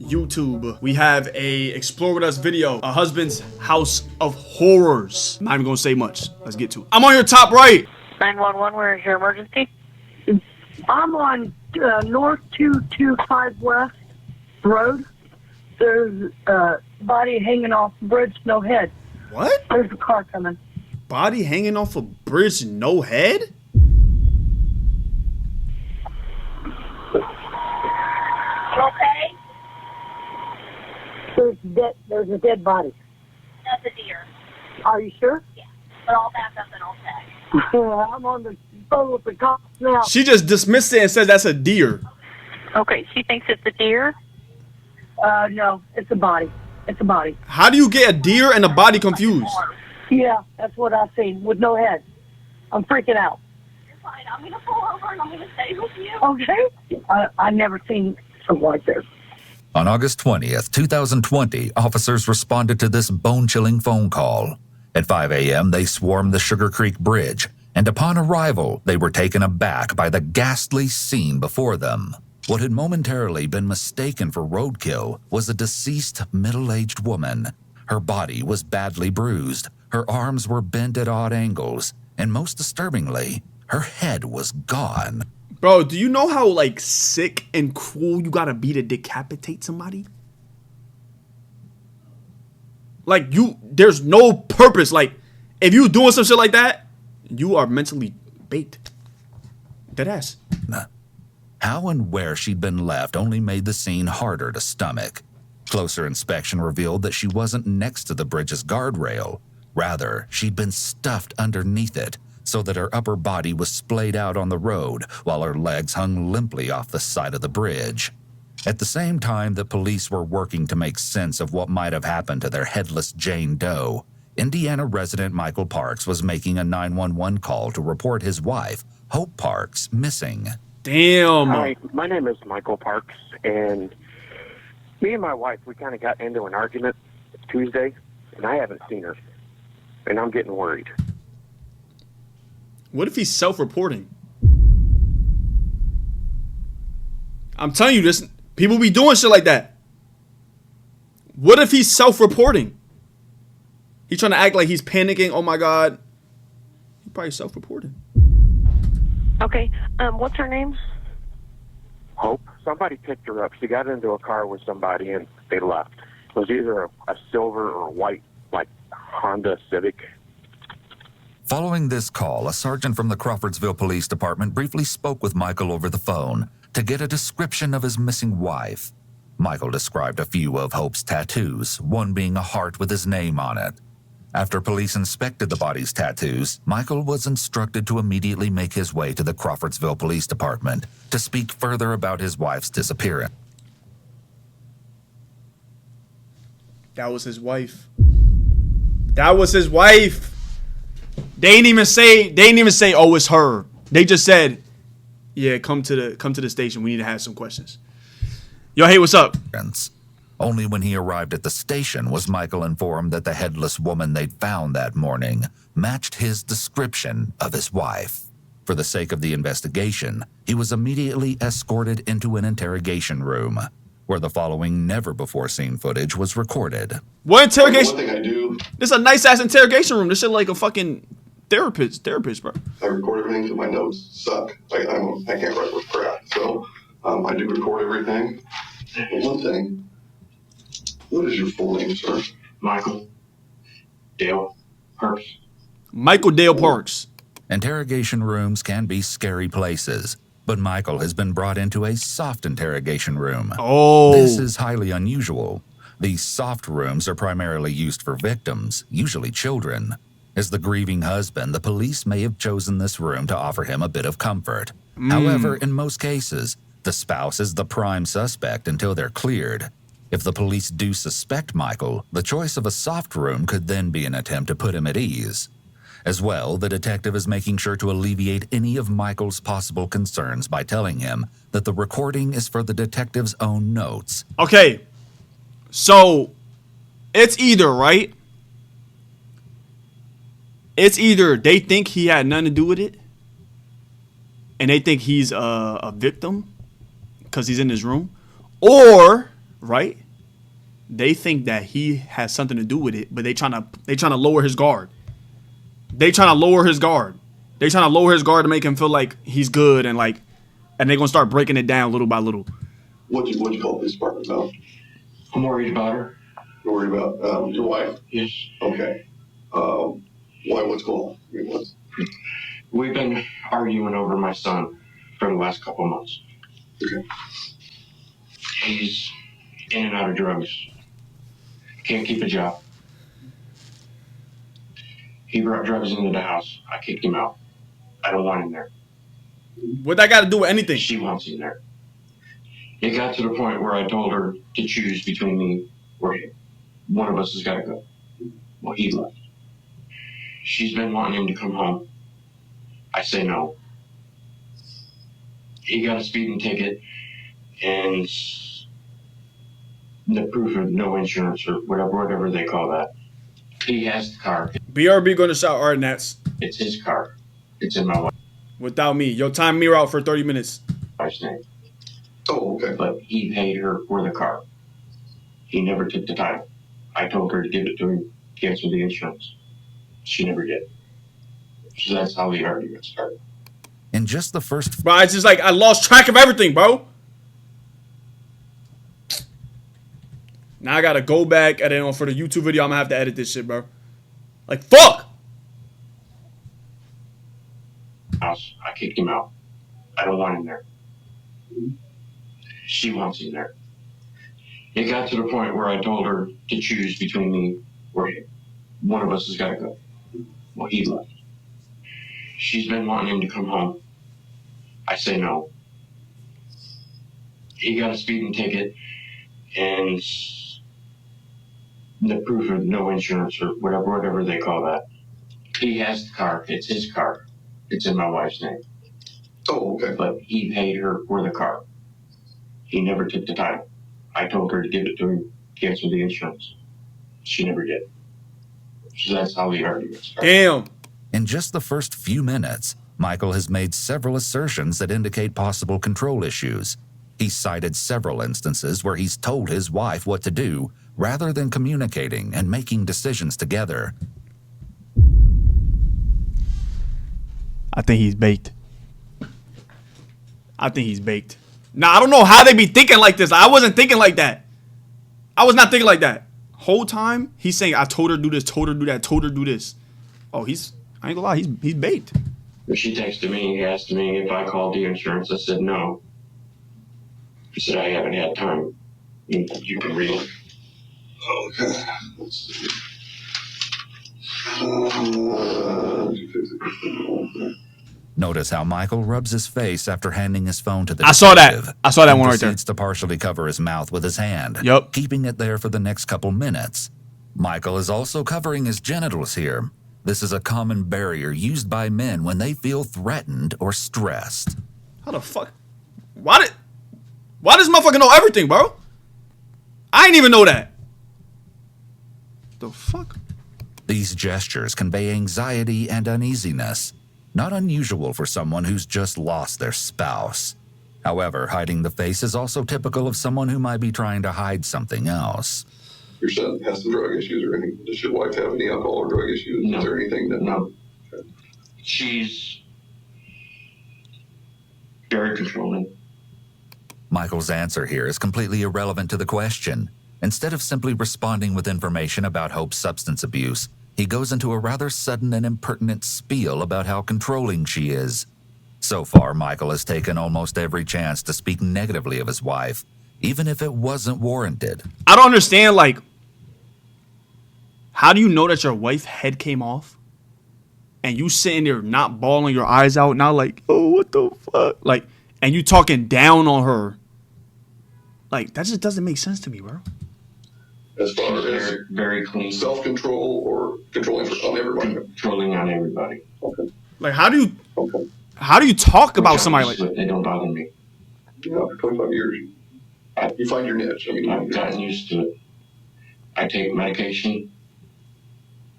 YouTube, we have a explore with us video, a husband's house of horrors. I'm not even gonna say much. Let's get to it. I'm on your top right. 911, where is your emergency? I'm on North 225 West Road. There's a body hanging off the bridge, no head. What? There's a car coming. Body hanging off a bridge, no head? Okay. There's a dead body. That's a deer. Are you sure? Yeah. But I'll back up and I'll check. I'm on the phone with the cops now. She just dismissed it and said that's a deer. Okay, she thinks it's a deer? No, it's a body. It's a body. How do you get a deer and a body confused? Yeah, that's what I've seen, with no head. I'm freaking out. You're fine. I'm going to pull over and I'm going to stay with you. Okay. I never seen something like this. On August 20th, 2020, officers responded to this bone-chilling phone call. At 5 a.m., they swarmed the Sugar Creek Bridge, and upon arrival, they were taken aback by the ghastly scene before them. What had momentarily been mistaken for roadkill was a deceased, middle-aged woman. Her body was badly bruised, her arms were bent at odd angles, and most disturbingly, her head was gone. Bro, do you know how, like, sick and cruel you gotta be to decapitate somebody? Like, there's no purpose. Like, if you doing some shit like that, you are mentally baked. Deadass. How and where she'd been left only made the scene harder to stomach. Closer inspection revealed that she wasn't next to the bridge's guardrail. Rather, she'd been stuffed underneath it, so that her upper body was splayed out on the road while her legs hung limply off the side of the bridge. At the same time that police were working to make sense of what might have happened to their headless Jane Doe, Indiana resident Michael Parks was making a 911 call to report his wife, Hope Parks, missing. Damn. Hi, my name is Michael Parks, and me and my wife, we kind of got into an argument Tuesday, and I haven't seen her, and I'm getting worried. What if he's self-reporting? I'm telling you this, people be doing shit like that. What if he's self-reporting? He's trying to act like he's panicking. Oh my God. He probably self-reported. Okay, what's her name? Hope. Somebody picked her up. She got into a car with somebody, and they left. It was either a silver or a white, like, Honda Civic. Following this call, a sergeant from the Crawfordsville Police Department briefly spoke with Michael over the phone to get a description of his missing wife. Michael described a few of Hope's tattoos, one being a heart with his name on it. After police inspected the body's tattoos, Michael was instructed to immediately make his way to the Crawfordsville Police Department to speak further about his wife's disappearance. That was his wife. That was his wife. They didn't even say, oh, it's her. They just said, yeah, come to the station. We need to have some questions. Yo, hey, what's up? Only when he arrived at the station was Michael informed that the headless woman they'd found that morning matched his description of his wife. For the sake of the investigation, he was immediately escorted into an interrogation room, where the following never-before-seen footage was recorded. What interrogation? One thing I do, This is a nice-ass interrogation room. This shit like a fucking therapist, bro. I record everything because my notes suck. I can't write with crap. So I do record everything. But one thing, what is your full name, sir? Michael Dale Parks. Michael Dale Parks. Interrogation rooms can be scary places, but Michael has been brought into a soft interrogation room. Oh. This is highly unusual. These soft rooms are primarily used for victims, usually children. As the grieving husband, the police may have chosen this room to offer him a bit of comfort. However, in most cases, the spouse is the prime suspect until they're cleared. If the police do suspect Michael, the choice of a soft room could then be an attempt to put him at ease. As well, the detective is making sure to alleviate any of Michael's possible concerns by telling him that the recording is for the detective's own notes. Okay, so it's either, right? It's either they think he had nothing to do with it, and they think he's a victim because he's in his room, or right? They think that he has something to do with it, but they trying to lower his guard. They trying to lower his guard. They trying to lower his guard to make him feel like he's good and they're gonna start breaking it down little by little. What'd you call the police department about? I'm worried about her. You're worried about your wife? Yes. Okay. Why? What's going on? I mean, We've been arguing over my son for the last couple of months. Okay. He's in and out of drugs. Can't keep a job. He brought drugs into the house. I kicked him out. I don't want him there. What that got to do with anything? She wants him there. It got to the point where I told her to choose between me or him. One of us has got to go. Well, he left. She's been wanting him to come home. I say no. He got a speeding ticket and the proof of no insurance or whatever they call that. He has the car. BRB going to shout, all right, Nats. It's his car. It's in my Without me. Yo, time me out for 30 minutes. wife's name. Oh, okay. But he paid her for the car. He never took the title. I told her to give it to him, cancel the insurance. She never did. So that's how the argument started. In just the first Bro, it's just like I lost track of everything, bro. Now I gotta go back and then for the YouTube video, I'm gonna have to edit this shit, bro. Like, fuck! House, I kicked him out. I don't want him there. She wants him there. It got to the point where I told her to choose between me or him. One of us has got to go. Well, he left. She's been wanting him to come home. I say no. He got a speeding ticket and the proof of no insurance or whatever they call that. He has the car. It's his car. It's in my wife's name. Oh, okay. But he paid her for the car. He never took the title. I told her to give it to him, cancel the insurance. She never did. So that's how the argument started. Damn. In just the first few minutes, Michael has made several assertions that indicate possible control issues. He cited several instances where he's told his wife what to do rather than communicating and making decisions together. I think he's baked. I think he's baked. Now, I don't know how they be thinking like this. I wasn't thinking like that. I was not thinking like that. Whole time, he's saying, I told her to do this, told her to do that, told her to do this. Oh, I ain't gonna lie, he's baked. She texted me, he asked me if I called the insurance. I said no. He said, I haven't had time. You can read it. Okay. Let's see. Notice how Michael rubs his face after handing his phone to the I saw that. detective I saw that and one right there. proceeds to partially cover his mouth with his hand, Yup. keeping it there for the next couple minutes. Michael is also covering his genitals here. This is a common barrier used by men when they feel threatened or stressed. How the fuck? Why does motherfucker know everything, bro? I didn't even know that. The fuck? These gestures convey anxiety and uneasiness, not unusual for someone who's just lost their spouse. However, hiding the face is also typical of someone who might be trying to hide something else. Your son has some drug issues or anything? Does your wife have any alcohol or drug issues? No. Is there anything that... No. Okay. She's very controlling. Michael's answer here is completely irrelevant to the question. Instead of simply responding with information about Hope's substance abuse, he goes into a rather sudden and impertinent spiel about how controlling she is. So far, Michael has taken almost every chance to speak negatively of his wife, even if it wasn't warranted. I don't understand, like, how do you know that your wife's head came off? And you sitting there not bawling your eyes out, not like, oh, what the fuck? Like, and you talking down on her. Like, that just doesn't make sense to me, bro. As far She's as very, very clean. self-control or controlling on everybody? Controlling on everybody. Okay. Like, how do Okay. you talk about Which I'm somebody used like to it. They don't bother me. Yeah, for 25 years. You find your niche. I mean, I've gotten used to it. I take medication.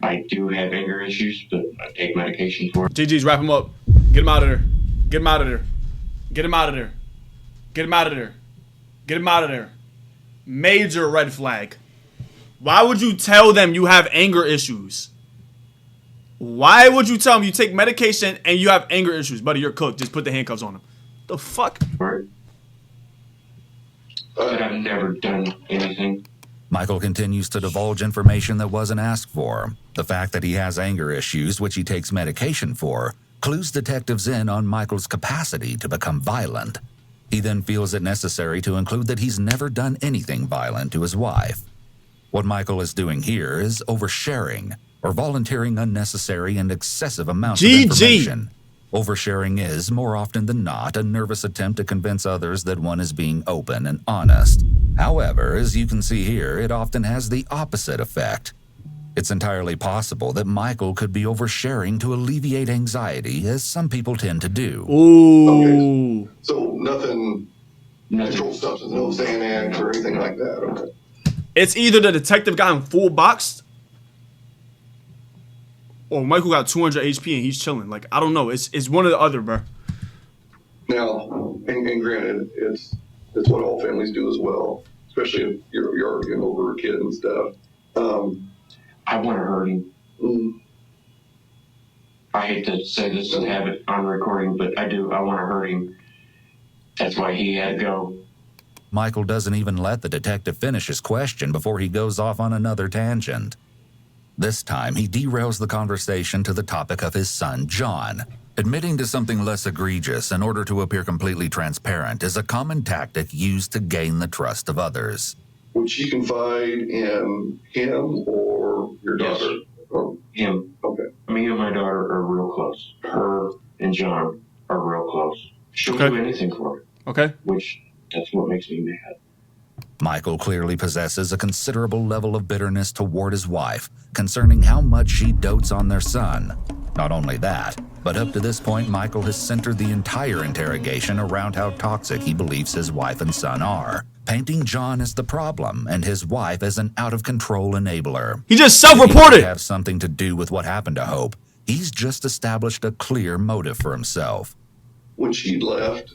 I do have anger issues, but I take medication for it. GG's, wrap him up. Get him out of there. Get him out of there. Get him out of there. Get him out of there. Get him out of there. Major red flag. Why would you tell them you have anger issues? Why would you tell them you take medication and you have anger issues? Buddy, you're cooked. Just put the handcuffs on him. The fuck? Right. But I've never done anything. Michael continues to divulge information that wasn't asked for. The fact that he has anger issues, which he takes medication for, clues detectives in on Michael's capacity to become violent. He then feels it necessary to include that he's never done anything violent to his wife. What Michael is doing here is oversharing or volunteering unnecessary and excessive amounts of information. Oversharing is, more often than not, a nervous attempt to convince others that one is being open and honest. However, as you can see here, it often has the opposite effect. It's entirely possible that Michael could be oversharing to alleviate anxiety, as some people tend to do. Ooh. Okay. So nothing controlled substance, no Xanax or anything like that. Okay. It's either the detective got him full boxed, or Michael got 200 HP and he's chilling. Like, I don't know. It's one or the other, bro. Now, and granted, it's what all families do as well, especially if you're already an older kid and stuff. I want to hurt him. Mm, I hate to say this and have it on recording, but I do. I want to hurt him. That's why he had to go. Michael doesn't even let the detective finish his question before he goes off on another tangent. This time, he derails the conversation to the topic of his son, John. Admitting to something less egregious in order to appear completely transparent is a common tactic used to gain the trust of others. would she confide in him or your daughter? Yes. Or, Him. okay. Me and my daughter are real close. Her and John are real close. She'll Okay. do anything for me, Okay. which that's what makes me mad. Michael clearly possesses a considerable level of bitterness toward his wife concerning how much she dotes on their son. Not only that, but up to this point, Michael has centered the entire interrogation around how toxic he believes his wife and son are, painting John as the problem and his wife as an out-of-control enabler. He just If he self-reported. could have something to do with what happened to Hope, he's just established a clear motive for himself. When she left,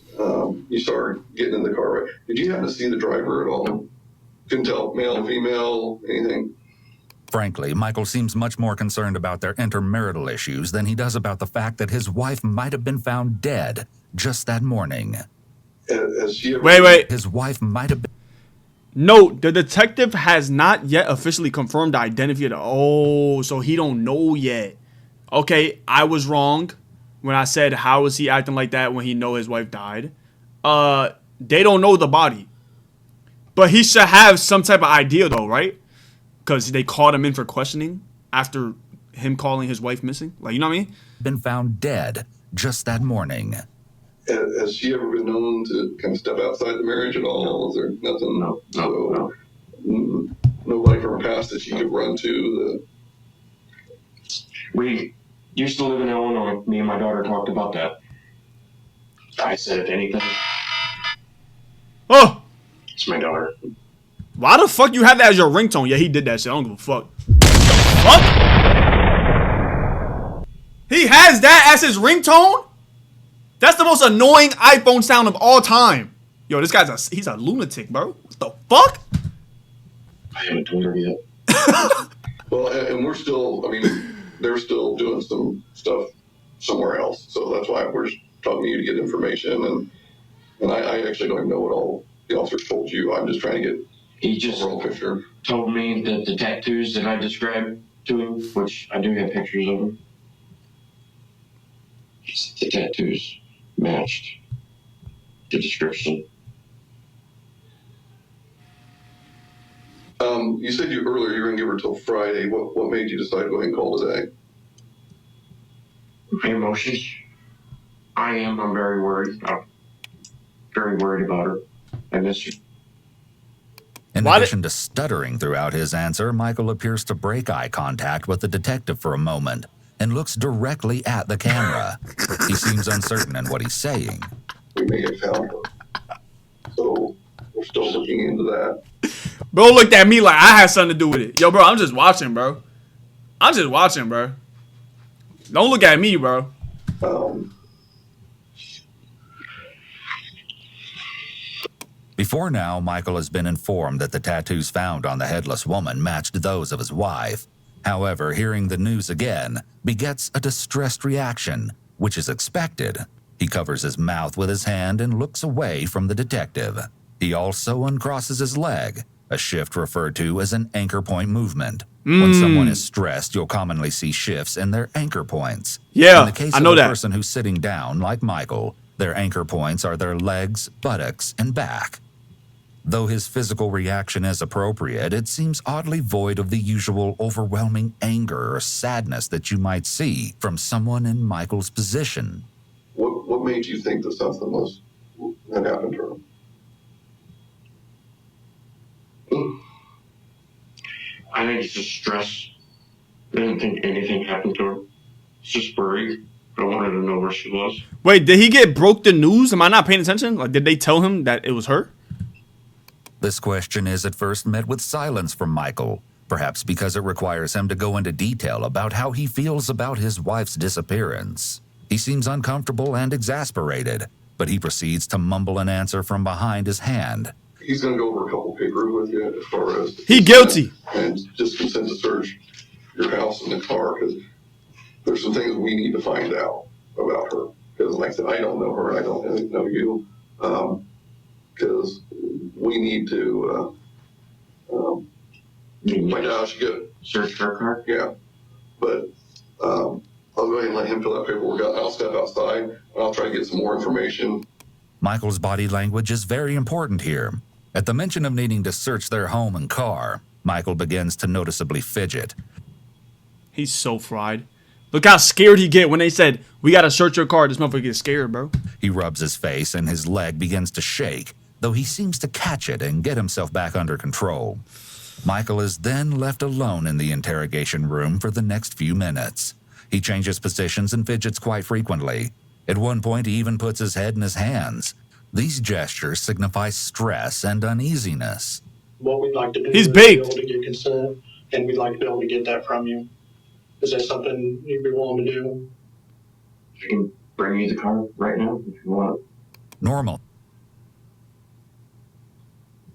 you saw her getting in the car, right? Did you happen to see the driver at all? Couldn't tell, male, female, anything? Frankly, Michael seems much more concerned about their intermarital issues than he does about the fact that his wife might have been found dead just that morning. Has she ever... Wait. His wife might have been... Note, the detective has not yet officially confirmed the identity of the... Oh, so he don't know yet. Okay, I was wrong when I said how is he acting like that when he know his wife died. They don't know the body. But he should have some type of idea though, right? Because they called him in for questioning after him calling his wife missing. Like, you know what I mean? been found dead just that morning. Has she ever been known to kind of step outside the marriage at all? Is there nothing? No. Nobody from her past that she could run to? We used to live in Illinois. Me and my daughter talked about that. I said, if anything, Oh, it's my daughter. why the fuck you have that as your ringtone? Yeah, he did that shit. I don't give a fuck. Fuck? He has that as his ringtone? That's the most annoying iPhone sound of all time. Yo, this guy's he's a lunatic, bro. What the fuck? I haven't told her yet. Well, and we're still, I mean, they're still doing some stuff somewhere else. So that's why we're talking to you to get information. And I actually don't even know what all the officers told you. I'm just trying to get He just overall picture. told me that the tattoos that I described to him, which I do have pictures of them, the tattoos matched the description. You said earlier you were going to give her till Friday. What made you decide to go ahead and call today? My emotions. I'm very worried. I'm very worried about her. I miss her. In Why addition to stuttering throughout his answer, Michael appears to break eye contact with the detective for a moment and looks directly at the camera. He seems uncertain in what he's saying. We may have found her. So we're still looking into that. Bro looked at me like I had something to do with it. Yo, bro, I'm just watching, bro. I'm just watching, bro. Don't look at me, bro. Before now, Michael has been informed that the tattoos found on the headless woman matched those of his wife. However, hearing the news again begets a distressed reaction, which is expected. He covers his mouth with his hand and looks away from the detective. He also uncrosses his leg, a shift referred to as an anchor point movement. When someone is stressed, you'll commonly see shifts in their anchor points. Yeah, in the case I of know a that. person who's sitting down, like Michael, their anchor points are their legs, buttocks, and back. Though his physical reaction is appropriate, it seems oddly void of the usual overwhelming anger or sadness that you might see from someone in Michael's position. What made you think that something had happened to her? I think it's just stress. I didn't think anything happened to her. It's just worried. I wanted to know where she was. Wait, did he get broke the news? Am I not paying attention? Like, did they tell him that it was her? This question is at first met with silence from Michael, perhaps because it requires him to go into detail about how he feels about his wife's disappearance. He seems uncomfortable and exasperated, but he proceeds to mumble an answer from behind his hand. He's going to go over a couple papers with you as far as... He guilty. And just consent to search your house and the car, because there's some things we need to find out about her. Because like I said, I don't know her and I don't know you. Because we need to find out how she got... Search her car? Yeah. But I'll go ahead and let him fill that paperwork out. I'll step outside and I'll try to get some more information. Michael's body language is very important here. At the mention of needing to search their home and car, Michael begins to noticeably fidget. He's so fried. Look how scared he get when they said, we gotta search your car. This motherfucker gets scared, bro. He rubs his face and his leg begins to shake, though he seems to catch it and get himself back under control. Michael is then left alone in the interrogation room for the next few minutes. He changes positions and fidgets quite frequently. At one point, he even puts his head in his hands. These gestures signify stress and uneasiness. What we'd like to do He's is baked. be able to get consent, and we'd like to be able to get that from you. Is that something you'd be willing to do? I can bring you the car right now if you want. Normal.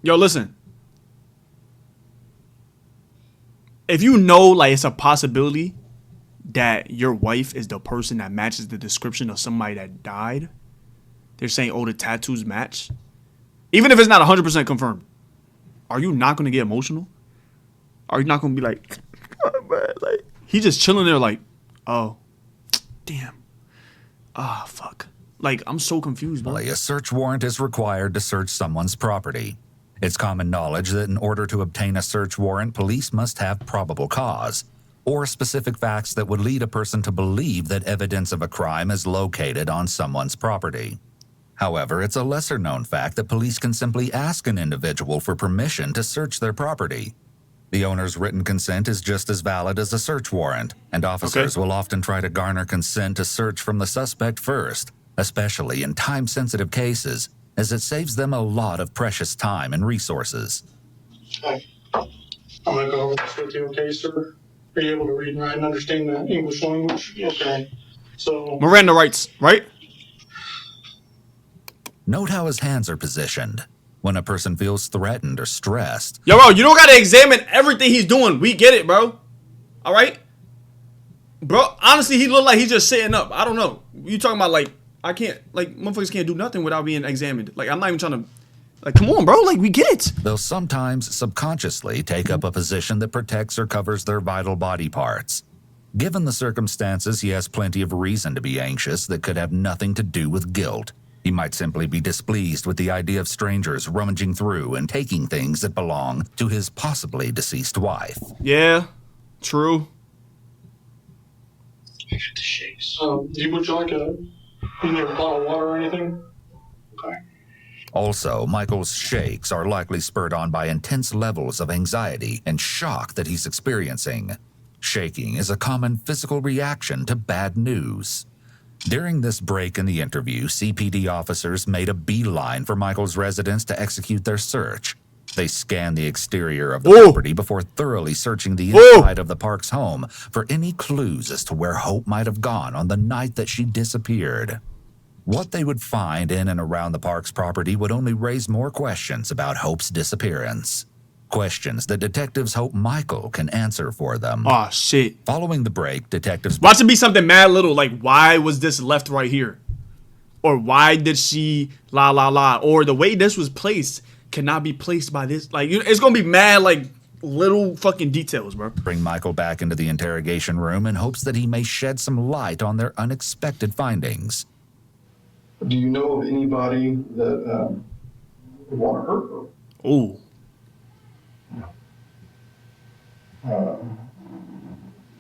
Yo, listen. If you know, like, it's a possibility that your wife is the person that matches the description of somebody that died, they're saying, oh, the tattoos match. Even if it's not 100% confirmed, are you not going to get emotional? Are you not going to be like, oh, man, like, he just chilling there like, oh, damn. Ah, fuck. Like, I'm so confused, bro. A search warrant is required to search someone's property. It's common knowledge that in order to obtain a search warrant, police must have probable cause, or specific facts that would lead a person to believe that evidence of a crime is located on someone's property. However, it's a lesser-known fact that police can simply ask an individual for permission to search their property. The owner's written consent is just as valid as a search warrant, and officers will often try to garner consent to search from the suspect first, especially in time-sensitive cases, as it saves them a lot of precious time and resources. Okay. I'm going to go over this with you, okay, sir? Are you able to read and write and understand the English language? Okay. So... Miranda rights, right? Note how his hands are positioned. When a person feels threatened or stressed, Yo, bro, you don't gotta examine everything he's doing. We get it, bro. All right? Bro, honestly, he looked like he's just sitting up. I don't know. You talking about, like, I can't, like, motherfuckers can't do nothing without being examined. Like, I'm not even trying to, like, come on, bro. Like, we get it. they'll sometimes subconsciously take up a position that protects or covers their vital body parts. Given the circumstances, he has plenty of reason to be anxious that could have nothing to do with guilt. He might simply be displeased with the idea of strangers rummaging through and taking things that belong to his possibly deceased wife. Yeah, true. I got the shakes. would you like you need a bottle of water or anything? Okay. Also, Michael's shakes are likely spurred on by intense levels of anxiety and shock that he's experiencing. Shaking is a common physical reaction to bad news. During this break in the interview, CPD officers made a beeline for Michael's residence to execute their search. They scanned the exterior of the property before thoroughly searching the inside of the Parks home for any clues as to where Hope might have gone on the night that she disappeared. What they would find in and around the park's property would only raise more questions about Hope's disappearance. Questions that detectives hope Michael can answer for them. Oh, shit. Following the break, detectives... Watch it be something mad little, like, why was this left right here? Or why did she la la la? Or the way this was placed cannot be placed by this. Like, it's gonna be mad, like, little fucking details, bro. Bring Michael back into the interrogation room in hopes that he may shed some light on their unexpected findings. Do you know of anybody that would want to hurt her? Ooh.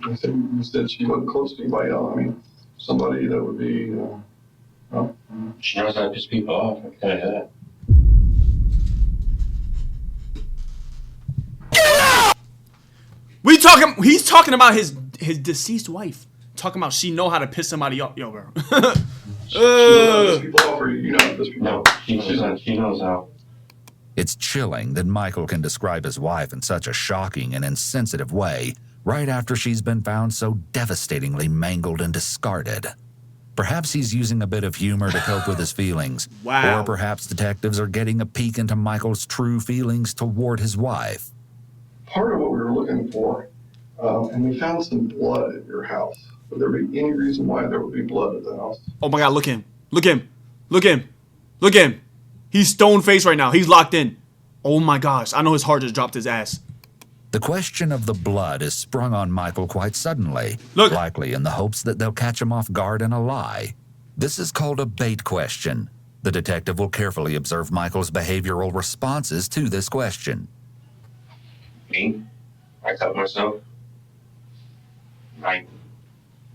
You said she wasn't close to anybody else. I mean, somebody that would be. She knows how to piss people off. I can tell you that. He's talking about his deceased wife. Talking about she know how to piss somebody off. Yo, bro. She knows people off, or you know this people. No, she knows how. It's chilling that Michael can describe his wife in such a shocking and insensitive way right after she's been found so devastatingly mangled and discarded. Perhaps he's using a bit of humor to cope with his feelings. Wow. Or perhaps detectives are getting a peek into Michael's true feelings toward his wife. Part of what we were looking for, and we found some blood at your house. Would there be any reason why there would be blood at the house? Oh my god, look at him. Look at him. Look at him. Look at him. He's stone-faced right now. He's locked in. Oh my gosh. I know his heart just dropped his ass. The question of the blood is sprung on Michael quite suddenly, Look. likely in the hopes that they'll catch him off guard in a lie. This is called a bait question. The detective will carefully observe Michael's behavioral responses to this question. Me? I cut myself.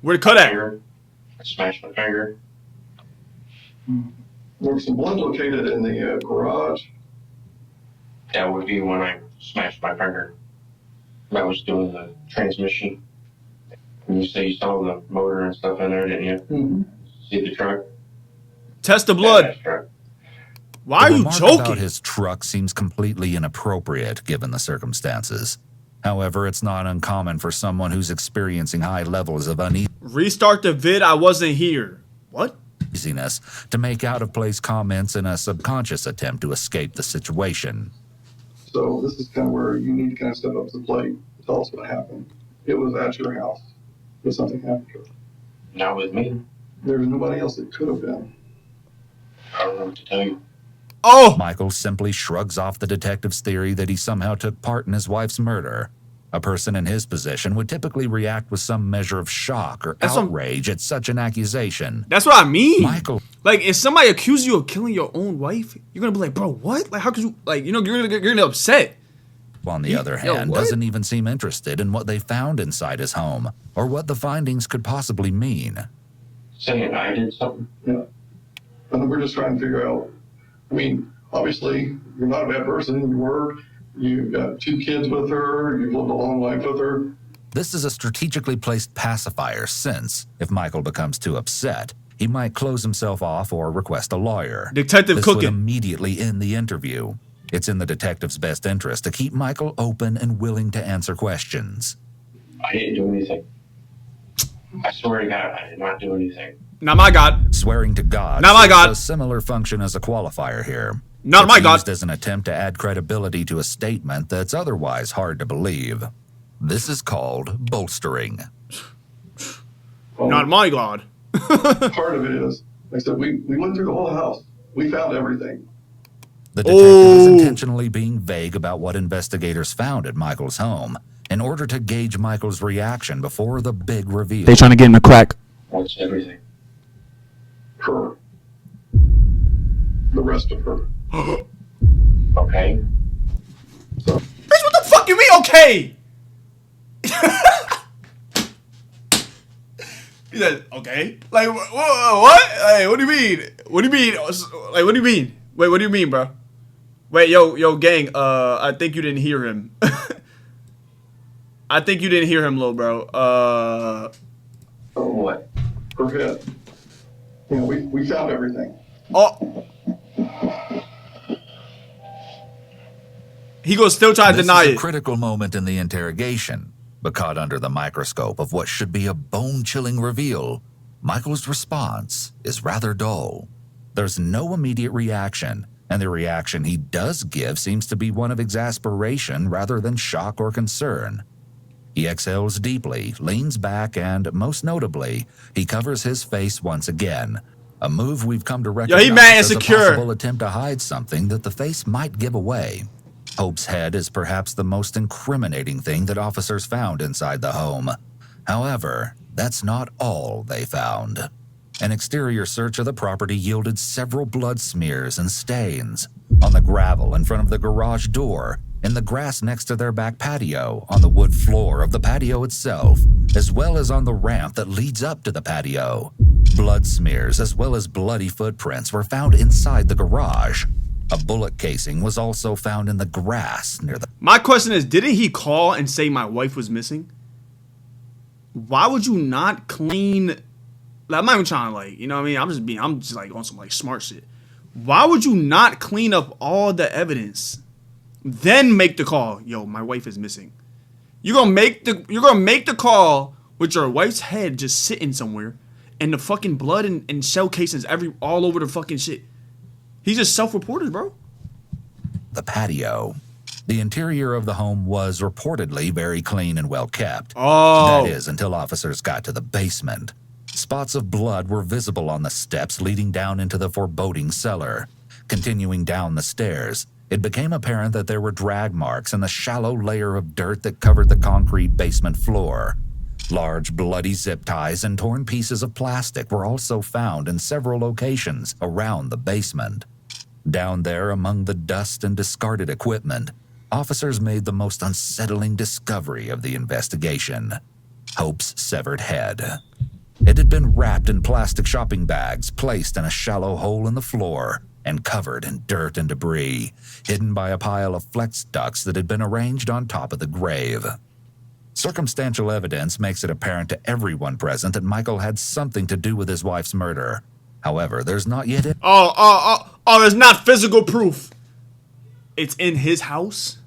Where'd it cut at? I smashed my finger. There was some blood located in the garage. That would be when I smashed my finger. I was doing the transmission. And you say you saw the motor and stuff in there, didn't you? Mm-hmm. See the truck? Test the blood. That truck. Why are The you remark joking? about his truck seems completely inappropriate given the circumstances. However, it's not uncommon for someone who's experiencing high levels of Restart the vid. I wasn't here. What? uneasiness to make out-of-place comments in a subconscious attempt to escape the situation. So this is kind of where you need to kind of step up to the plate and tell us what happened. It was at your house. Did something happen to her? Not with me. There's nobody else that could have been. I don't know what to tell you. Oh! Michael simply shrugs off the detective's theory that he somehow took part in his wife's murder. A person in his position would typically react with some measure of shock or outrage at such an accusation. That's what I mean. Michael, like, if somebody accuses you of killing your own wife, you're gonna be like, bro, what? Like, how could you? Like, you know, you're gonna get upset. on the other hand, doesn't even seem interested in what they found inside his home or what the findings could possibly mean. Saying I did something? Yeah. And we're just trying to figure out, I mean, obviously, you're not a bad person. You were. You've got 2 kids with her. You've lived a long life with her. This is a strategically placed pacifier since, if Michael becomes too upset, he might close himself off or request a lawyer. Detective this Cooking. would immediately end the interview. It's in the detective's best interest to keep Michael open and willing to answer questions. I didn't do anything. I swear to God, I did not do anything. Not my God. Swearing to God Not my God. serves a similar function as a qualifier here. Not my It's God. used as an attempt to add credibility to a statement that's otherwise hard to believe. This is called bolstering. Not my God. Part of it is, like I said, we went through the whole house. We found everything. The detective is intentionally being vague about what investigators found at Michael's home in order to gauge Michael's reaction before the big reveal. They trying to get him a crack. What's everything? Her. The rest of her. Okay. So, Bitch, what the fuck you mean, okay? He said, okay. Like, what? Hey, what do you mean? What do you mean? Like, what do you mean? Wait, what do you mean, bro? Wait, yo, gang, I think you didn't hear him. I think you didn't hear him, little bro. What? her head. You know, we found everything. Oh. He goes still try to deny This is it. a critical moment in the interrogation, but caught under the microscope of what should be a bone-chilling reveal. Michael's response is rather dull. There's no immediate reaction, and the reaction he does give seems to be one of exasperation rather than shock or concern. He exhales deeply, leans back, and, most notably, he covers his face once again, a move we've come to recognize he mad as a insecure. possible attempt to hide something that the face might give away. Hope's head is perhaps the most incriminating thing that officers found inside the home. However, that's not all they found. An exterior search of the property yielded several blood smears and stains on the gravel in front of the garage door, in the grass next to their back patio, on the wood floor of the patio itself, as well as on the ramp that leads up to the patio. Blood smears as well as bloody footprints were found inside the garage. A bullet casing was also found in the grass near the... My question is, didn't he call and say my wife was missing? Why would you not clean... Like, I'm not even trying to, like, you know what I mean? I'm just like on some like smart shit. Why would you not clean up all the evidence, then make the call? Yo, my wife is missing. You're gonna make the call with your wife's head just sitting somewhere, and the fucking blood and shell casings all over the fucking shit. He just self-reported, bro. The patio. The interior of the home was reportedly very clean and well kept. Oh. That is, until officers got to the basement. Spots of blood were visible on the steps leading down into the foreboding cellar. Continuing down the stairs, it became apparent that there were drag marks in the shallow layer of dirt that covered the concrete basement floor. Large bloody zip ties and torn pieces of plastic were also found in several locations around the basement. Down there, among the dust and discarded equipment, officers made the most unsettling discovery of the investigation: Hope's severed head. It had been wrapped in plastic shopping bags, placed in a shallow hole in the floor, and covered in dirt and debris, hidden by a pile of flex ducts that had been arranged on top of the grave. Circumstantial evidence makes it apparent to everyone present that Michael had something to do with his wife's murder. However, there's not yet... There's not physical proof. It's in his house?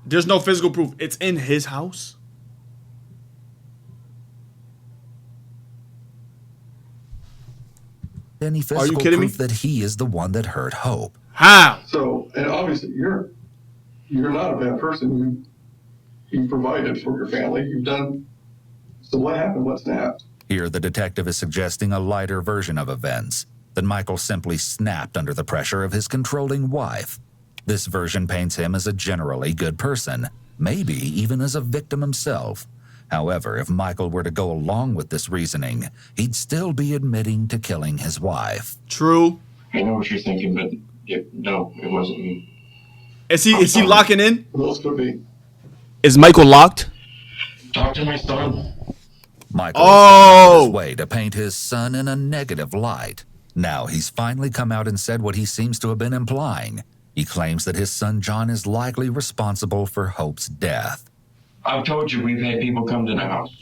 There's no physical proof. It's in his house? Any physical proof that he is the one that hurt Hope. How? So, and obviously you're not a bad person. You provided for your family. You've done. So what happened? What snapped? Here the detective is suggesting a lighter version of events, that Michael simply snapped under the pressure of his controlling wife. This version paints him as a generally good person, maybe even as a victim himself. However, if Michael were to go along with this reasoning, he'd still be admitting to killing his wife. True. I know what you're thinking, but no, it wasn't me. Is he locking in? Who else could be? Is Michael locked? Talk to my son. Michael is on his way to paint his son in a negative light. Now he's finally come out and said what he seems to have been implying. He claims that his son John is likely responsible for Hope's death. I've told you we've had people come to the house.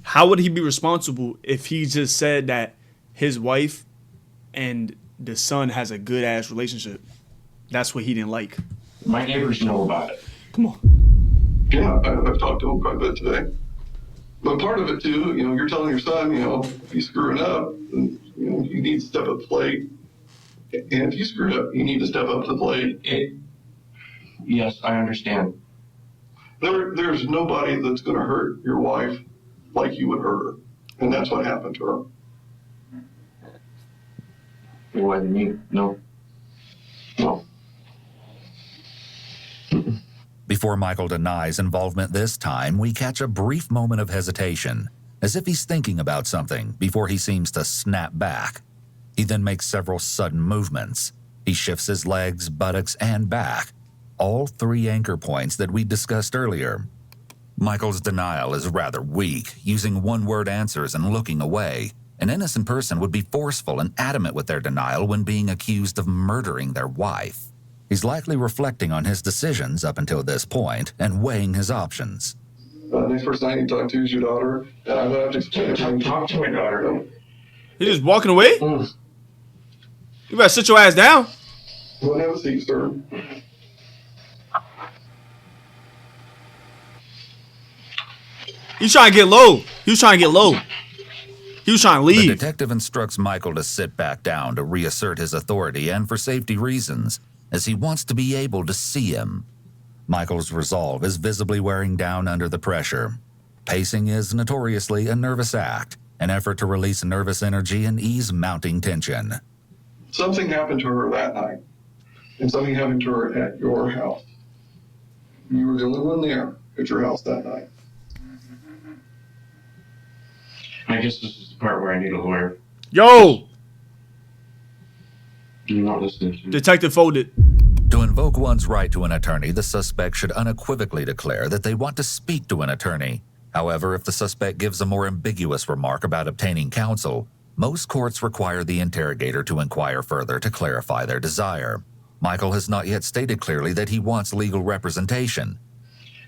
How would he be responsible if he just said that his wife and the son has a good ass relationship? That's what he didn't like. My neighbors know about it. Come on. Yeah, I've talked to him quite a bit today. But part of it too, you're telling your son, if he's screwing up, and, you need to step up to the plate. And if you screwed up, you need to step up to the plate. Yes, I understand. There's nobody that's going to hurt your wife like you would hurt her. And that's what happened to her. It wasn't me. No. Before Michael denies involvement this time, we catch a brief moment of hesitation, as if he's thinking about something before he seems to snap back. He then makes several sudden movements. He shifts his legs, buttocks, and back, all three anchor points that we discussed earlier. Michael's denial is rather weak, using one-word answers and looking away. An innocent person would be forceful and adamant with their denial when being accused of murdering their wife. He's likely reflecting on his decisions up until this point and weighing his options. Next person I need to talk to is your daughter. And I'm going to have to explain Talk to my daughter. He's just walking away? You better sit your ass down. Go and have a seat, sir. He's trying to get low. He was trying to get low. He was trying to The leave. detective instructs Michael to sit back down to reassert his authority and for safety reasons, as he wants to be able to see him. Michael's resolve is visibly wearing down under the pressure. Pacing is notoriously a nervous act, an effort to release nervous energy and ease mounting tension. Something happened to her that night, and something happened to her at your house. You were the only one there at your house that night. I guess this is the part where I need a lawyer. Yo! You're not listening to me. Detective folded. To invoke one's right to an attorney, the suspect should unequivocally declare that they want to speak to an attorney. However, if the suspect gives a more ambiguous remark about obtaining counsel, most courts require the interrogator to inquire further to clarify their desire. Michael has not yet stated clearly that he wants legal representation.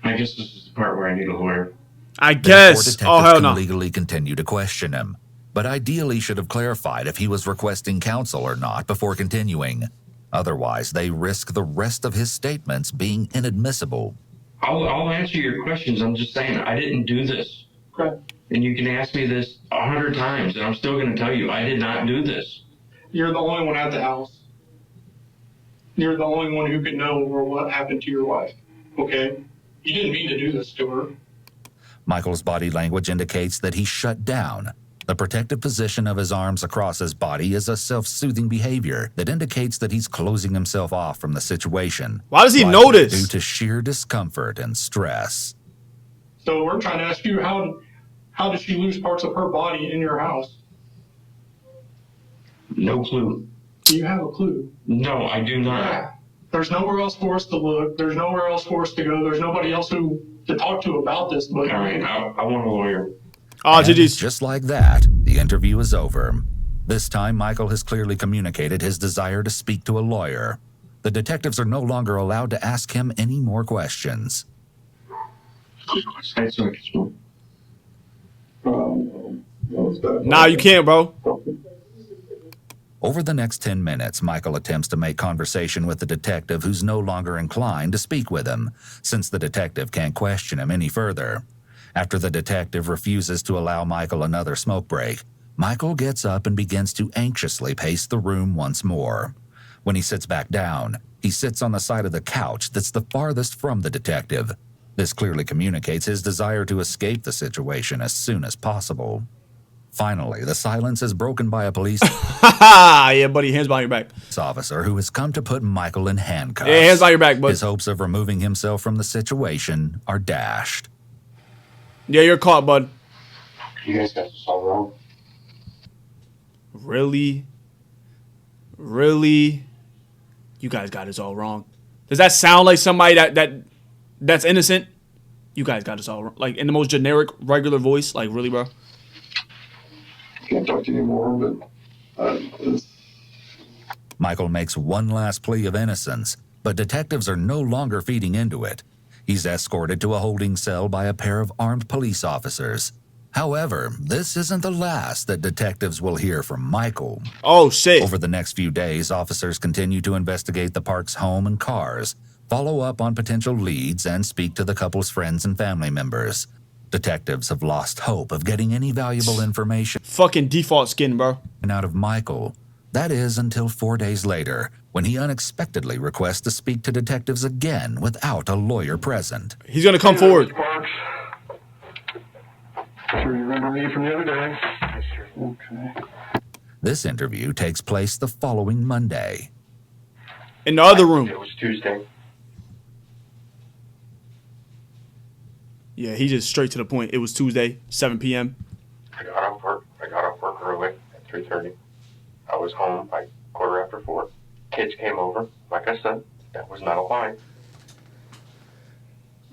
I guess this is the part where I need a lawyer. I Therefore, guess. detectives Oh, hell can no. legally continue to question him, but ideally should have clarified if he was requesting counsel or not before continuing. Otherwise, they risk the rest of his statements being inadmissible. I'll answer your questions. I'm just saying, I didn't do this. Okay. And you can ask me this 100 times, and I'm still going to tell you, I did not do this. You're the only one at the house. You're the only one who could know what happened to your wife. Okay? You didn't mean to do this to her. Michael's body language indicates that he's shut down. The protective position of his arms across his body is a self-soothing behavior that indicates that he's closing himself off from the situation. Why does he likely know this? Due to sheer discomfort and stress. So we're trying to ask you, how did she lose parts of her body in your house? No clue. Do you have a clue? No, I do not. Yeah. There's nowhere else for us to look. There's nowhere else for us to go. There's nobody else to talk to about this. But All right, I want a lawyer. Oh, And GG's. just like that, the interview is over. This time, Michael has clearly communicated his desire to speak to a lawyer. The detectives are no longer allowed to ask him any more questions. Say so I can smoke. Nah, you can't, bro. Over the next 10 minutes, Michael attempts to make conversation with the detective who's no longer inclined to speak with him, since the detective can't question him any further. After the detective refuses to allow Michael another smoke break, Michael gets up and begins to anxiously pace the room once more. When he sits back down, he sits on the side of the couch that's the farthest from the detective. This clearly communicates his desire to escape the situation as soon as possible. Finally, the silence is broken by a police Yeah, buddy. Hands behind your back. officer who has come to put Michael in handcuffs. Yeah, hands behind your back, bud. His hopes of removing himself from the situation are dashed. Yeah, you're caught, bud. You guys got this all wrong. Really? Really? You guys got us all wrong. Does that sound like somebody that's innocent? You guys got us all wrong. Like, in the most generic, regular voice? Like, really, bro? can't talk to you anymore, but Michael makes one last plea of innocence, but detectives are no longer feeding into it. He's escorted to a holding cell by a pair of armed police officers. However, this isn't the last that detectives will hear from Michael. Oh, shit. Over the next few days, officers continue to investigate the Parks' home and cars, follow up on potential leads, and speak to the couple's friends and family members. Detectives have lost hope of getting any valuable information Fucking default skin, bro. out of Michael. That is until 4 days later, when he unexpectedly requests to speak to detectives again without a lawyer present. He's gonna come forward. Parks. Sure you remember me from the other day? Okay. This interview takes place the following Monday. In the other room. It was Tuesday. Yeah, he just straight to the point. It was Tuesday, 7 p.m. I got off work early at 3:30. I was home by 4:15. Kids came over. Like I said, that was not a lie.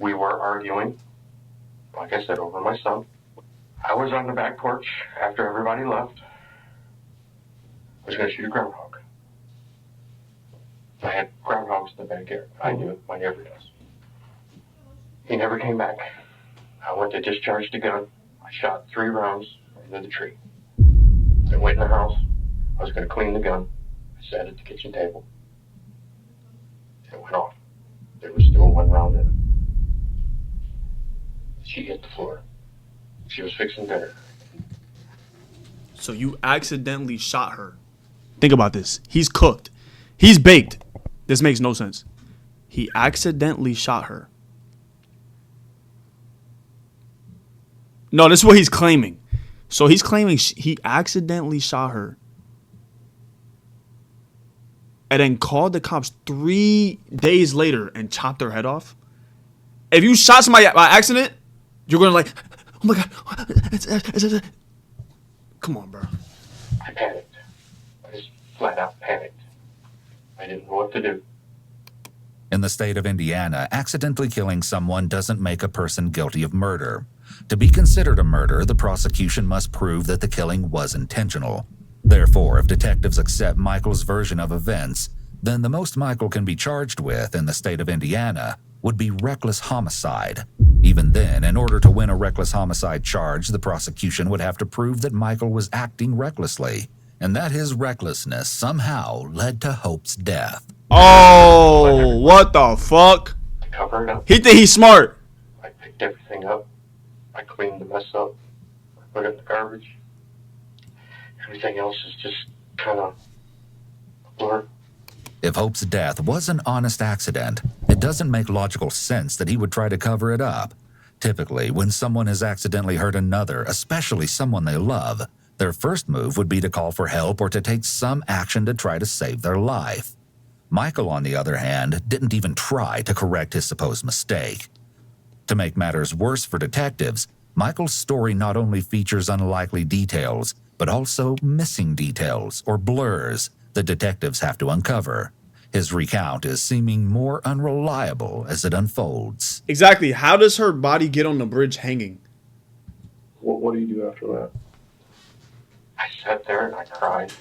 We were arguing, like I said, over my son. I was on the back porch after everybody left. I was going to shoot a groundhog. I had groundhogs in the backyard. I knew it. My neighbor does. He never came back. I went to discharge the gun. I shot 3 rounds into the tree. I went in the house. I was going to clean the gun. I sat at the kitchen table. It went off. There was still 1 round in it. She hit the floor. She was fixing dinner. So you accidentally shot her. Think about this. He's cooked. He's baked. This makes no sense. He accidentally shot her. No, this is what he's claiming. So he's claiming he accidentally shot her. And then called the cops 3 days later and chopped her head off. If you shot somebody by accident, you're going to like, oh my God. Come on, bro. I panicked. I just flat out panicked. I didn't know what to do. In the state of Indiana, accidentally killing someone doesn't make a person guilty of murder. To be considered a murder, the prosecution must prove that the killing was intentional. Therefore, if detectives accept Michael's version of events, then the most Michael can be charged with in the state of Indiana would be reckless homicide. Even then, in order to win a reckless homicide charge, the prosecution would have to prove that Michael was acting recklessly, and that his recklessness somehow led to Hope's death. Oh, what the fuck? I covered it up. He think he's smart. I picked everything up. I cleaned the mess up. I put it in the garbage. Everything else is just kind of a blur. If Hope's death was an honest accident, it doesn't make logical sense that he would try to cover it up. Typically, when someone has accidentally hurt another, especially someone they love, their first move would be to call for help or to take some action to try to save their life. Michael, on the other hand, didn't even try to correct his supposed mistake. To make matters worse for detectives, Michael's story not only features unlikely details, but also missing details or blurs the detectives have to uncover. His recount is seeming more unreliable as it unfolds. Exactly. How does her body get on the bridge hanging? What do you do after that? I sat there and I cried.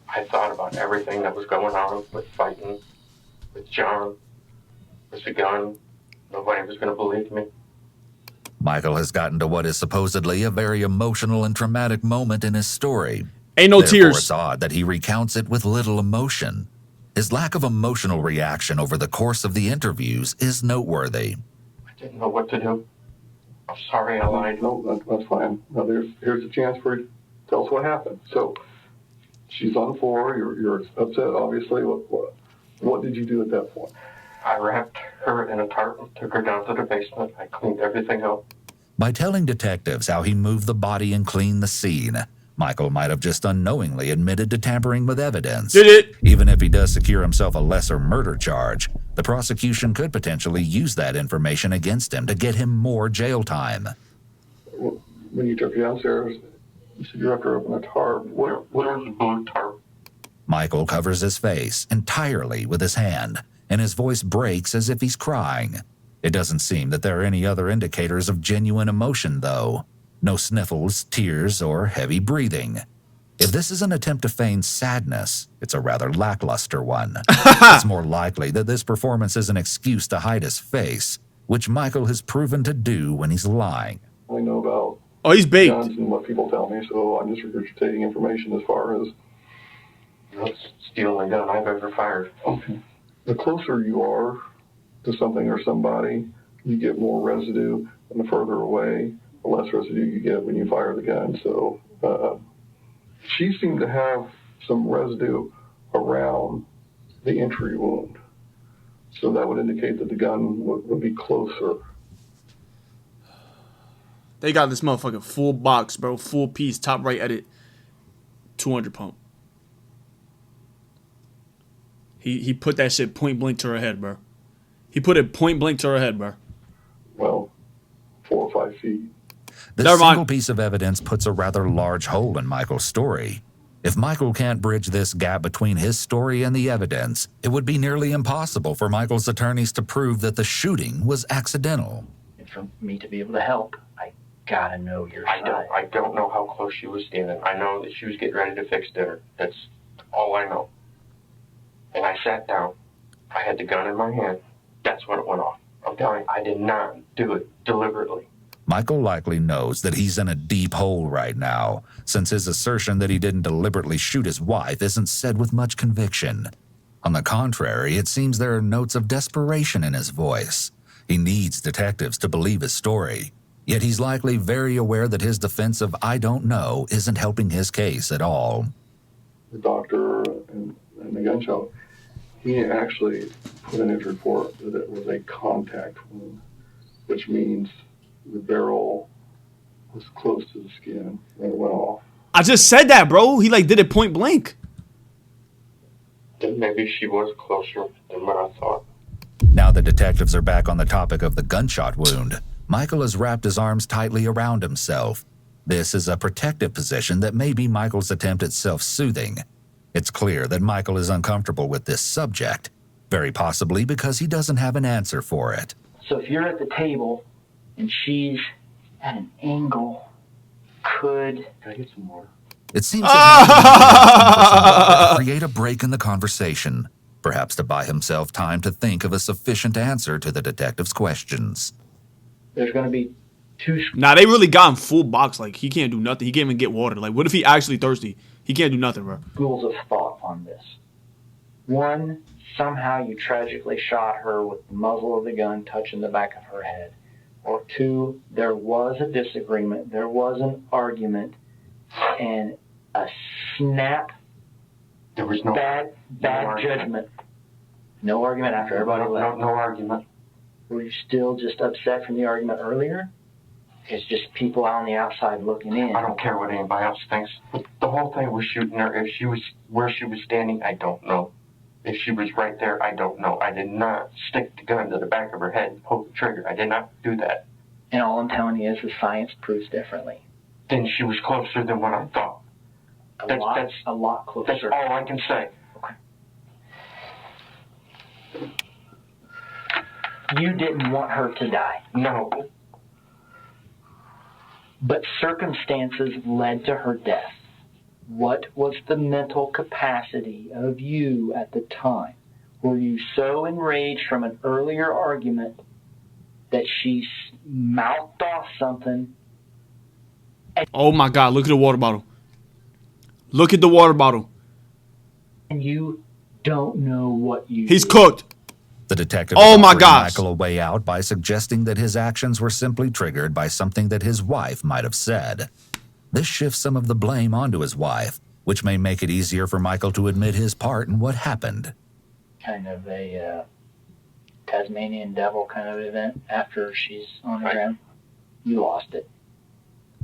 I thought about everything that was going on with fighting, with John, with the gun. Nobody was going to believe me. Michael has gotten to what is supposedly a very emotional and traumatic moment in his story. Ain't no Therefore, tears. it's odd that he recounts it with little emotion. His lack of emotional reaction over the course of the interviews is noteworthy. I didn't know what to do. I'm sorry I lied. No, that's fine. Now here's a chance for you to tell us what happened. So she's on the floor. You're upset, obviously. What did you do at that point? I wrapped her in a tarp and took her down to the basement. I cleaned everything up. By telling detectives how he moved the body and cleaned the scene, Michael might have just unknowingly admitted to tampering with evidence. Did it? Even if he does secure himself a lesser murder charge, the prosecution could potentially use that information against him to get him more jail time. When you took her downstairs, you said you wrapped her up in a tarp. What was a blue tarp? Michael covers his face entirely with his hand, and his voice breaks as if he's crying. It doesn't seem that there are any other indicators of genuine emotion, though. No sniffles, tears, or heavy breathing. If this is an attempt to feign sadness, it's a rather lackluster one. It's more likely that this performance is an excuse to hide his face, which Michael has proven to do when he's lying. I know about he's baked. guns and what people tell me, so I'm just regurgitating information as far as... It's the only gun I've ever fired. Okay. The closer you are to something or somebody, you get more residue, and the further away, the less residue you get when you fire the gun. So she seemed to have some residue around the entry wound. So that would indicate that the gun would be closer. They got this motherfucking full box, bro. Full piece, top right edit. 200 pump. He put that shit point blank to her head, bro. He put it point blank to her head, bro. Well, 4 or 5 feet. This Never mind. single piece of evidence puts a rather large hole in Michael's story. If Michael can't bridge this gap between his story and the evidence, it would be nearly impossible for Michael's attorneys to prove that the shooting was accidental. And for me to be able to help, I gotta know your side. I don't know how close she was standing. I know that she was getting ready to fix dinner. That's all I know. And I sat down. I had the gun in my hand. That's when it went off. I'm telling you, I did not do it deliberately. Michael likely knows that he's in a deep hole right now, since his assertion that he didn't deliberately shoot his wife isn't said with much conviction. On the contrary, it seems there are notes of desperation in his voice. He needs detectives to believe his story. Yet he's likely very aware that his defense of "I don't know" isn't helping his case at all. The doctor and the gun shop, he actually put in his report that it was a contact wound, which means the barrel was close to the skin when it went off. I just said that, bro. He like did it point blank. Then maybe she was closer than what I thought. Now that detectives are back on the topic of the gunshot wound, Michael has wrapped his arms tightly around himself. This is a protective position that may be Michael's attempt at self-soothing. It's clear that Michael is uncomfortable with this subject, very possibly because he doesn't have an answer for it. So if you're at the table and she's at an angle, can I get some more? It seems that create a break in the conversation, perhaps to buy himself time to think of a sufficient answer to the detective's questions. There's going to be two. Nah, they really got him full box. Like, he can't do nothing. He can't even get water. Like, what if he actually thirsty? He can't do nothing, bro. Schools of thought on this. One, somehow you tragically shot her with the muzzle of the gun touching the back of her head. Or two, there was a disagreement, there was an argument, and a snap, There was no bad judgment. No argument after everybody left. No argument. Were you still just upset from the argument earlier? It's just people on the outside looking in. I don't care what anybody else thinks. The whole thing was shooting her. If she was where she was standing, I don't know. If she was right there, I don't know. I did not stick the gun to the back of her head and pull the trigger. I did not do that. And all I'm telling you is the science proves differently. Then she was closer than what I thought. A lot closer. That's all I can say. Okay. You didn't want her to die. No. But circumstances led to her death. What was the mental capacity of you at the time? Were you so enraged from an earlier argument that she mouthed off something? Oh my God, look at the water bottle. Look at the water bottle. And you don't know what you He's did. cooked. The detective Oh my offered gosh. Michael a way out by suggesting that his actions were simply triggered by something that his wife might have said. This shifts some of the blame onto his wife, which may make it easier for Michael to admit his part in what happened. Kind of a Tasmanian devil kind of event after she's on the ground. You lost it.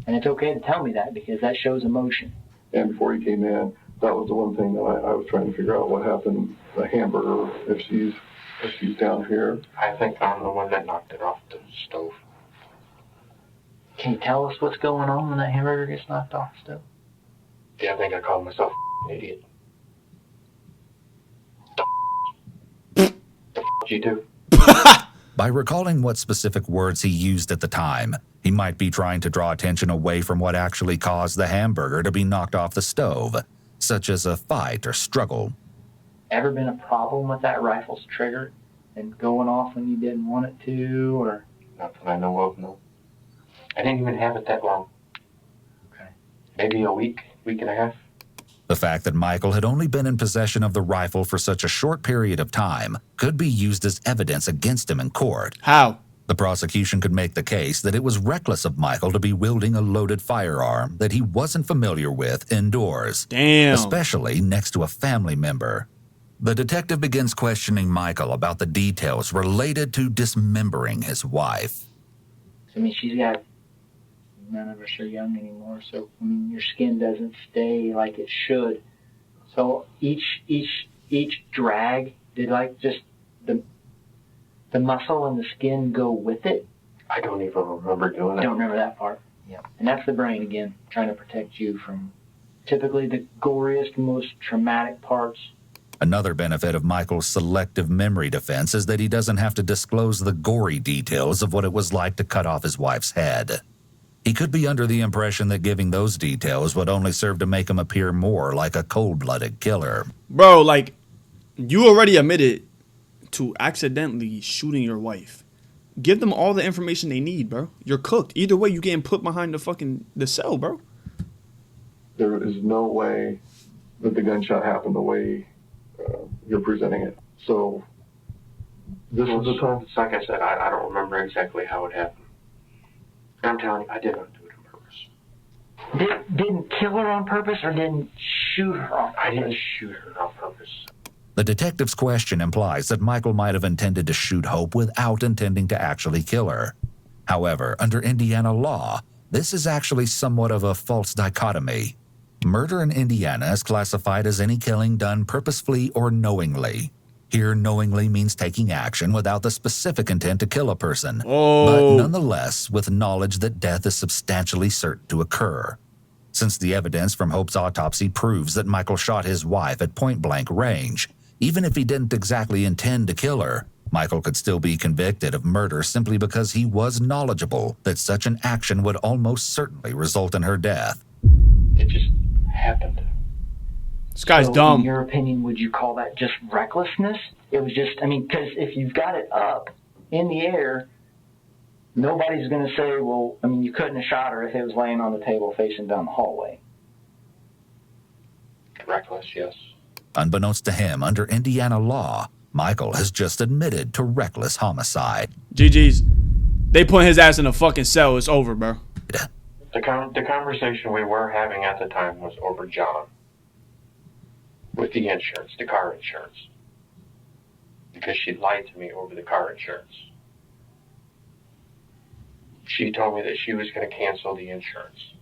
And it's okay to tell me that because that shows emotion. And before he came in, that was the one thing that I was trying to figure out what happened. The hamburger, if she's down here. I think I'm the one that knocked it off the stove. Can you tell us what's going on when that hamburger gets knocked off the stove? Yeah, I think I called myself an idiot. The you do? By recalling what specific words he used at the time, he might be trying to draw attention away from what actually caused the hamburger to be knocked off the stove, such as a fight or struggle. Ever been a problem with that rifle's trigger and going off when you didn't want it to, or? Not that I know of, no. I didn't even have it that long. Okay. Maybe a week and a half. The fact that Michael had only been in possession of the rifle for such a short period of time could be used as evidence against him in court. How? The prosecution could make the case that it was reckless of Michael to be wielding a loaded firearm that he wasn't familiar with indoors. Damn. Especially next to a family member. The detective begins questioning Michael about the details related to dismembering his wife. I mean, she's got, none of us are young anymore, so, I mean, your skin doesn't stay like it should. So each drag, did like just the muscle and the skin go with it? I don't even remember doing it. Don't remember that part. Yeah. And that's the brain, again, trying to protect you from typically the goriest, most traumatic parts. Another benefit of Michael's selective memory defense is that he doesn't have to disclose the gory details of what it was like to cut off his wife's head. He could be under the impression that giving those details would only serve to make him appear more like a cold-blooded killer. Bro, like, you already admitted to accidentally shooting your wife. Give them all the information they need, bro. You're cooked. Either way, you getting put behind the cell, bro. There is no way that the gunshot happened the way you're presenting it. So this was the time. Like I said, I don't remember exactly how it happened. I'm telling you, I did not do it on purpose. Didn't kill her on purpose or didn't shoot her on purpose? I didn't shoot her on purpose. The detective's question implies that Michael might have intended to shoot Hope without intending to actually kill her. However, under Indiana law, this is actually somewhat of a false dichotomy. Murder in Indiana is classified as any killing done purposefully or knowingly. Here, knowingly means taking action without the specific intent to kill a person, but nonetheless with knowledge that death is substantially certain to occur. Since the evidence from Hope's autopsy proves that Michael shot his wife at point-blank range, even if he didn't exactly intend to kill her, Michael could still be convicted of murder simply because he was knowledgeable that such an action would almost certainly result in her death. It just happened. This guy's So, dumb. In your opinion, would you call that just recklessness? It was just, I mean, because if you've got it up in the air, nobody's going to say, well, I mean, you couldn't have shot her if it was laying on the table facing down the hallway. Reckless, yes. Unbeknownst to him, under Indiana law, Michael has just admitted to reckless homicide. GG's. They put his ass in a fucking cell. It's over, bro. The conversation we were having at the time was over John. With the insurance, the car insurance. Because she lied to me over the car insurance. She told me that she was going to cancel the insurance.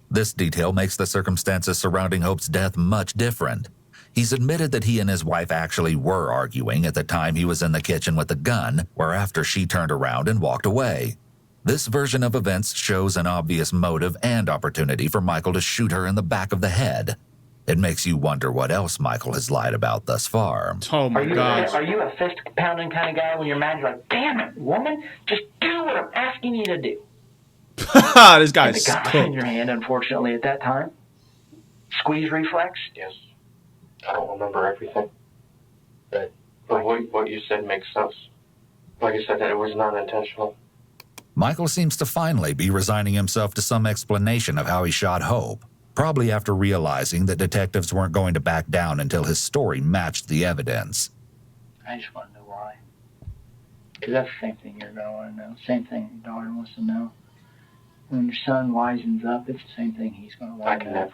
This detail makes the circumstances surrounding Hope's death much different. He's admitted that he and his wife actually were arguing at the time he was in the kitchen with the gun, whereafter she turned around and walked away. This version of events shows an obvious motive and opportunity for Michael to shoot her in the back of the head. It makes you wonder what else Michael has lied about thus far. Oh my God. Are you a fist-pounding kind of guy when you're mad? You're like, damn it, woman, just do what I'm asking you to do. This guy's the gun in your hand, unfortunately, at that time. Squeeze reflex? Yes. I don't remember everything. But what you said makes sense. Like I said, it was not intentional. Michael seems to finally be resigning himself to some explanation of how he shot Hope, probably after realizing that detectives weren't going to back down until his story matched the evidence. I just want to know why. Because that's the same thing you're going to want to know. Same thing your daughter wants to know. When your son wisens up, it's the same thing he's going to want to know.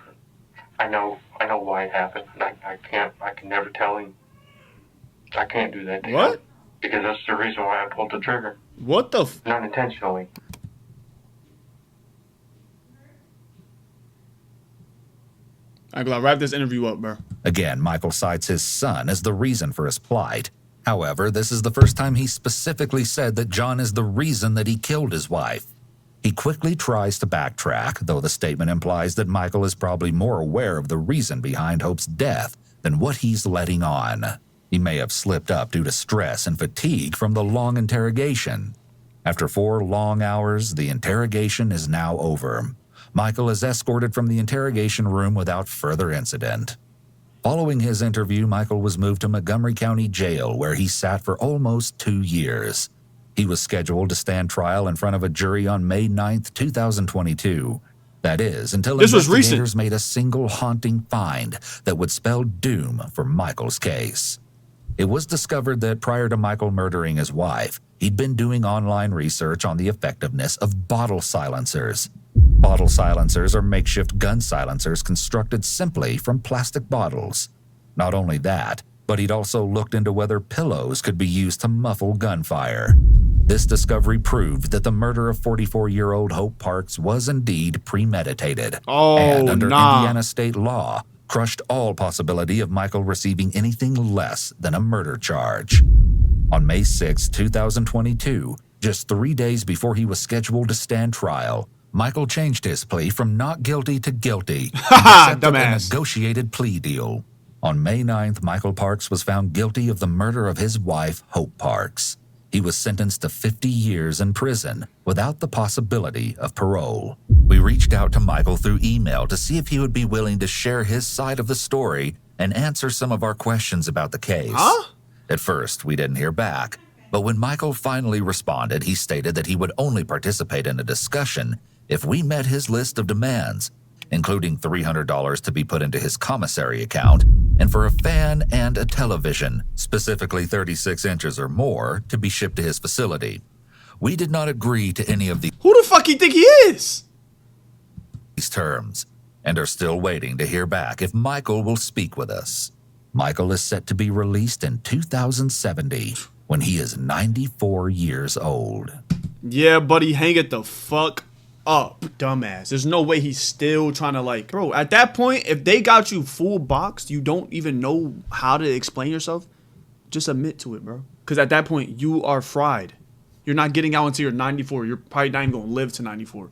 I know why it happened. I can never tell him. I can't do that to What? him. Because that's the reason why I pulled the trigger. What the Not intentionally. I'm gonna wrap this interview up, bro. Again, Michael cites his son as the reason for his plight. However, this is the first time he specifically said that John is the reason that he killed his wife. He quickly tries to backtrack, though the statement implies that Michael is probably more aware of the reason behind Hope's death than what he's letting on. He may have slipped up due to stress and fatigue from the long interrogation. After 4 long hours, the interrogation is now over. Michael is escorted from the interrogation room without further incident. Following his interview, Michael was moved to Montgomery County Jail, where he sat for almost 2 years. He was scheduled to stand trial in front of a jury on May 9th, 2022. That is, until This was investigators recent. made a single haunting find that would spell doom for Michael's case. It was discovered that prior to Michael murdering his wife, he'd been doing online research on the effectiveness of bottle silencers. Bottle silencers are makeshift gun silencers constructed simply from plastic bottles. Not only that, but he'd also looked into whether pillows could be used to muffle gunfire. This discovery proved that the murder of 44-year-old Hope Parks was indeed premeditated. Oh, and under nah. Indiana state law, crushed all possibility of Michael receiving anything less than a murder charge. On May 6, 2022, just 3 days before he was scheduled to stand trial, Michael changed his plea from not guilty to guilty and accepted a Dumbass. negotiated plea deal. On May 9th, Michael Parks was found guilty of the murder of his wife, Hope Parks. He was sentenced to 50 years in prison without the possibility of parole. We reached out to Michael through email to see if he would be willing to share his side of the story and answer some of our questions about the case. Huh? At first, we didn't hear back, but when Michael finally responded, he stated that he would only participate in a discussion if we met his list of demands, including $300 to be put into his commissary account, and for a fan and a television, specifically 36 inches or more, to be shipped to his facility. we did not agree to any of Who the fuck you think he is? these terms and are still waiting to hear back if Michael will speak with us. Michael is set to be released in 2070 when he is 94 years old. Yeah, buddy, hang it the fuck up, dumbass. There's no way he's still trying to, like, bro, at that point, if they got you full boxed, you don't even know how to explain yourself, just admit to it, bro. Because at that point, you are fried. You're not getting out until you're 94. You're probably not even going to live to 94.